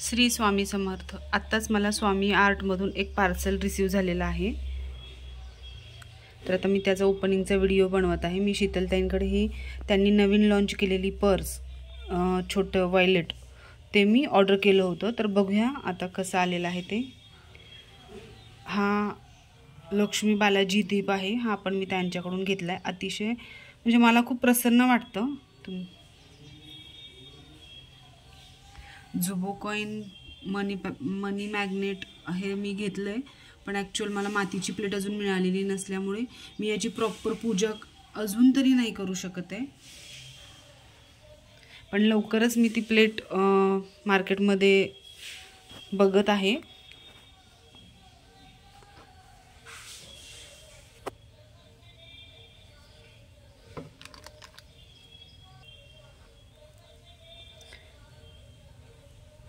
श्री स्वामी समर्थ। आत्ताच मला स्वामी आर्टमधून एक पार्सल रिसीव झालेला आहे, तर आता मी त्याचा ओपनिंगचा व्हिडिओ बनवत आहे। मी शीतलताईंकडे ही त्यांनी नवीन लॉन्च केलेली पर्स छोटं वॉलेट ते मी ऑर्डर केलं होतं, तर बघूया आता कसं आलेलं आहे ते। हा लक्ष्मी बालाजी दीप आहे, हा पण मी त्यांच्याकडून घेतलाय। अतिशय म्हणजे मला खूप प्रसन्न वाटतं। जुबो कॉइन मनी मॅग्नेट हे मी घेतलंय, पण ॲक्च्युअल मला मातीची प्लेट अजून मिळालेली नसल्यामुळे मी याची प्रॉपर पूजा अजून तरी नाही करू शकत आहे, पण लवकरच मी ती प्लेट मार्केटमध्ये बघत आहे।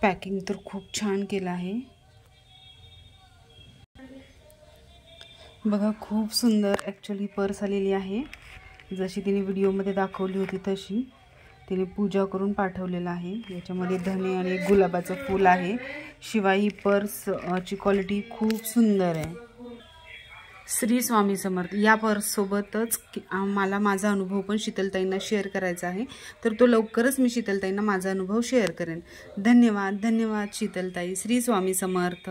पॅकिंग तर खूप छान केलं आहे बघा, खूप सुंदर ॲक्च्युअली पर्स आलेली आहे। जशी तिने व्हिडिओमध्ये दाखवली होती तशी तिने पूजा करून पाठवलेलं आहे। याच्यामध्ये धने आणि गुलाबाचं फूल आहे। शिवाय ही पर्सची क्वालिटी खूप सुंदर आहे। श्री स्वामी समर्थ। या पर्ससोबतच मला माझा अनुभव पण शीतलताईंना शेअर करायचा आहे, तर तो लवकरच मी शीतलताईंना माझा अनुभव शेअर करेन। धन्यवाद धन्यवाद शीतलताई। श्री स्वामी समर्थ।